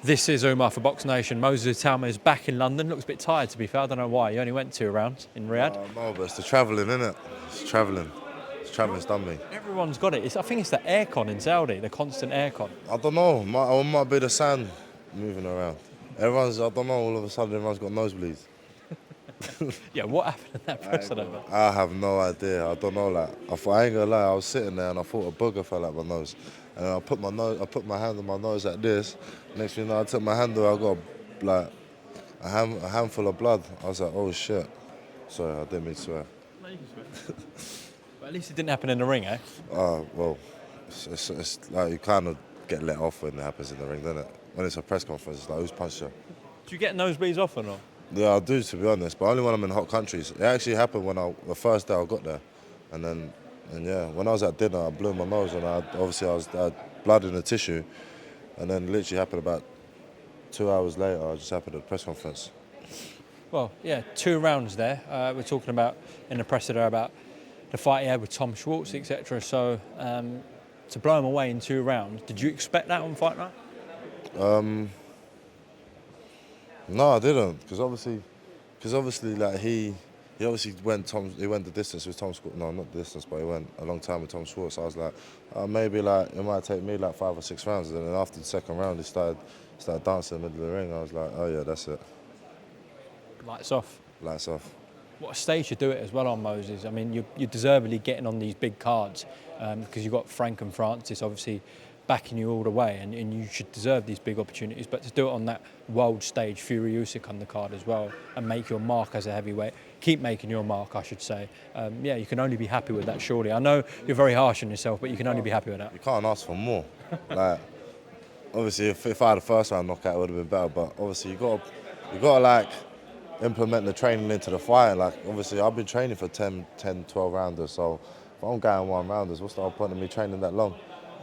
This is Umar for BoxNation. Moses Itauma is back in London. Looks a bit tired, to be fair. I don't know why. You only went 2 rounds in Riyadh. No, but it's the travelling, innit? It's travelling. Traveling's done me. Everyone's got it. I think it's the aircon in Saudi, the constant aircon. I don't know. It might be the sand moving around. I don't know, all of a sudden everyone's got nosebleeds. Yeah, what happened in that press over? I have no idea. I don't know. I ain't gonna lie. I was sitting there and I thought a booger fell out my nose, and I put my hand on my nose like this. Next thing you know, I took my hand away. I got like a handful of blood. I was like, oh shit. Sorry, I didn't mean to swear. No, you can swear. But at least it didn't happen in the ring, eh? Well, it's like you kind of get let off when it happens in the ring, doesn't it? When it's a press conference, it's like, who's punched you? Do you get nosebleeds often, or? Yeah, I do, to be honest, but only when I'm in hot countries. It actually happened the first day I got there, and when I was at dinner, I blew my nose, and I had blood in the tissue, and then literally happened about 2 hours later. I just happened at the press conference. Well, yeah, 2 rounds there. We're talking about in the press today about the fight he had with Tom Schwartz, etc. So to blow him away in 2 rounds, did you expect that on fight night? No, I didn't, because obviously, like he obviously went the distance with Tom Schwartz. No, not the distance, but he went a long time with Tom Schwartz. So I was like, maybe like it might take me like 5 or 6 rounds. And then after the second round, he started dancing in the middle of the ring. I was like, oh yeah, that's it. Lights off. Lights off. What a stage to do it as well on, Moses. I mean, you're deservedly getting on these big cards because you've got Frank and Francis obviously backing you all the way, and you should deserve these big opportunities. But to do it on that world stage, Fury Usyk on the card as well, and make your mark as a heavyweight, keep making your mark, I should say. Yeah, you can only be happy with that, surely. I know you're very harsh on yourself, but you can only be happy with that. You can't ask for more. Like, obviously, if I had a first round knockout, it would have been better. But obviously, you got to like implement the training into the fight. Like, obviously, I've been training for 10, 12 rounders. So if I'm going 1 rounders, what's the whole point of me training that long?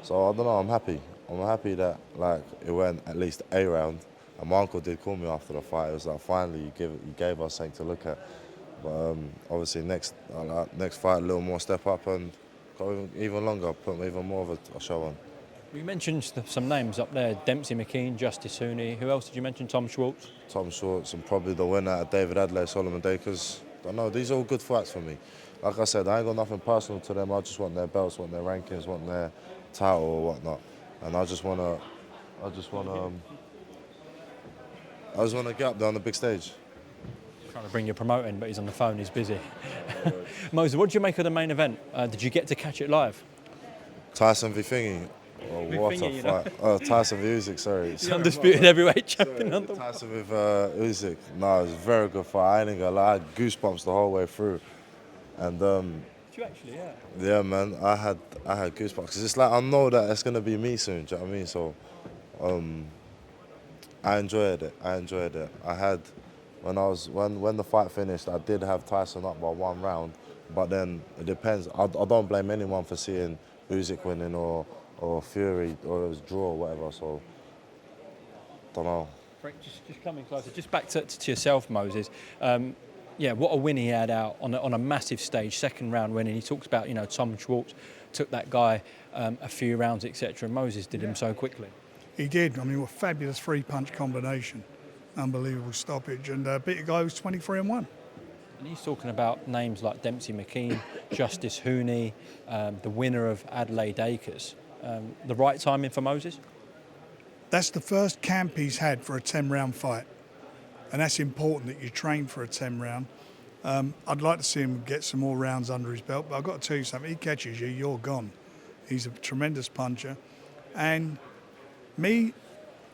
So I don't know. I'm happy. I'm happy that like it went at least a round. And my uncle did call me after the fight. It was like, finally, you gave us something to look at. But obviously, next fight, a little more step up and go even longer, put even more of a show on. You mentioned some names up there: Dempsey McKean, Justice Hooney. Who else did you mention? Tom Schwartz. Tom Schwartz, and probably the winner at David Adelaide, Solomon Dakers. I don't know. These are all good fights for me. Like I said, I ain't got nothing personal to them. I just want their belts, want their rankings, want their title or whatnot. And I just wanna get up there on the big stage. Trying to bring your promoter in, but he's on the phone. He's busy. Moses, what did you make of the main event? Did you get to catch it live? Tyson v Thingy. Oh, what a fight! Tyson v Usyk. Sorry. The undisputed heavyweight champion. Tyson with Usyk. No, it was a very good fight. I ain't gonna lie. I had goosebumps the whole way through. And did you actually? Yeah. Yeah, man. I had goosebumps because it's like I know that it's gonna be me soon. Do you know what I mean? So, I enjoyed it. I had when the fight finished, I did have Tyson up by 1 round, but then it depends. I don't blame anyone for seeing Usyk winning or Fury or it was draw or whatever. So, don't know. Frank, just coming closer. Just back to yourself, Moses. Yeah, what a win he had out on a massive stage, second round win, and he talks about, Tom Schwartz took that guy a few rounds, etc. Moses did him so quickly. He did. I mean, a fabulous 3-punch combination, unbelievable stoppage, and beat a guy who was 23-1. And he's talking about names like Dempsey McKean, Justice Hooney, the winner of Adelaide Acres. The right timing for Moses? That's the first camp he's had for a 10-round fight. And that's important that you train for a 10-round. I'd like to see him get some more rounds under his belt, but I've got to tell you something, he catches you, you're gone. He's a tremendous puncher. And me,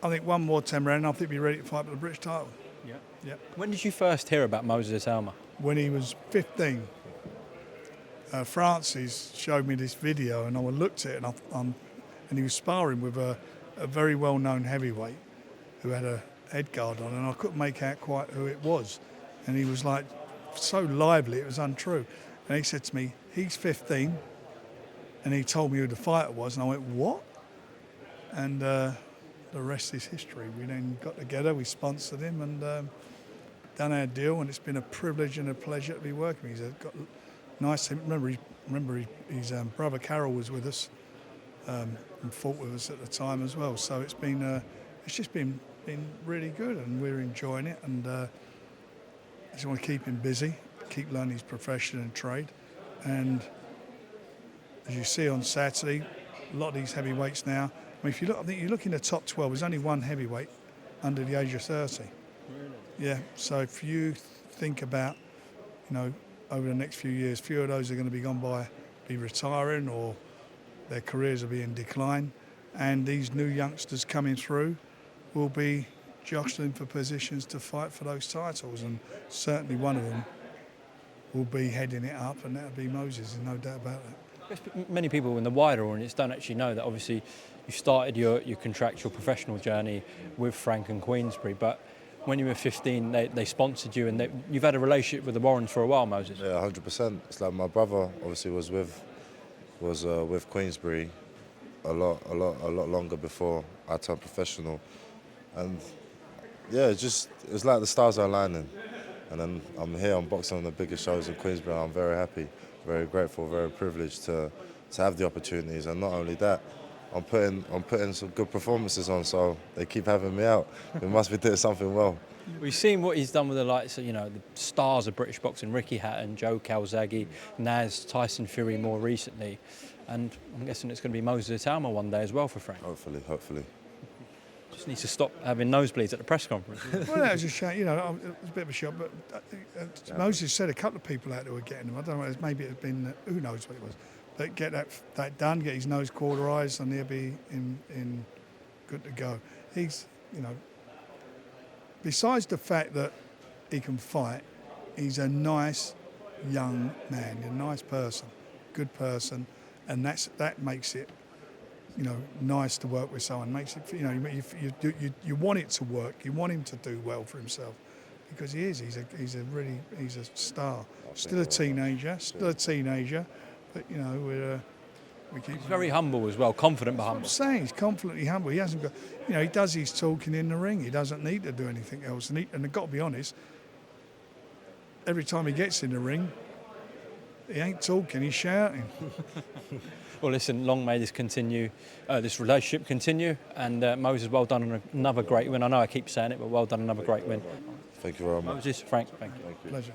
I think 1 more 10-round and I think he'd be ready to fight for the British title. Yeah. When did you first hear about Moses Itauma? When he was 15. Francis showed me this video and I looked at it and he was sparring with a very well-known heavyweight who had a head guard on, and I couldn't make out quite who it was. And he was like so lively, it was untrue. And he said to me, he's 15, and he told me who the fighter was, and I went, what? And the rest is history. We then got together, we sponsored him, and done our deal, and it's been a privilege and a pleasure to be working with him. He's got nice. Remember his brother Carol was with us and fought with us at the time as well. So it's just been been really good, and we're enjoying it. And just want to keep him busy, keep learning his profession and trade. And as you see on Saturday, a lot of these heavyweights now. I mean, if you look, I think you look in the top 12. There's only one heavyweight under the age of 30. Really? Yeah. So if you think about, over the next few years, few of those are going to be retiring, or their careers will be in decline, and these new youngsters coming through will be jostling for positions to fight for those titles, and certainly one of them will be heading it up, and that'll be Moses, there's no doubt about that. Many people in the wider audience don't actually know that obviously you started your contractual professional journey with Frank and Queensberry, but when you were 15 they sponsored you, and you've had a relationship with the Warrens for a while, Moses. Yeah, 100%. It's like my brother obviously was with Queensberry a lot longer before I turned professional, and yeah, it's like the stars are aligning, and then I'm here on boxing on the biggest shows in Queensberry. I'm very happy, very grateful, very privileged to have the opportunities, and not only that, I'm putting some good performances on, so they keep having me out. We must be doing something well. We've seen what he's done with the likes of, the stars of British boxing, Ricky Hatton, Joe Calzaghe, Naz, Tyson Fury more recently, and I'm guessing it's going to be Moses Itauma one day as well for Frank. Hopefully. Just needs to stop having nosebleeds at the press conference. Well, that was a shame. It was a bit of a shock, but Moses said a couple of people out there were getting them. I don't know, maybe it had been, who knows what it was. But get that done, get his nose cauterised, and he'll be in good to go. He's, besides the fact that he can fight, he's a nice young man, a nice person, good person, and that makes it, nice to work with someone. Makes it, you want it to work. You want him to do well for himself, because he is. He's a star. Still a teenager. But we keep. He's very humble as well, confident but humble. I'm saying he's confidently humble. He hasn't got, he does his talking in the ring. He doesn't need to do anything else. And I've got to be honest, every time he gets in the ring, he ain't talking, he's shouting. Well, listen, long may this relationship continue. And Moses, well done on another great win. I know I keep saying it, but well done, another great win. Thank you very much. Moses, Frank, thank you. Pleasure.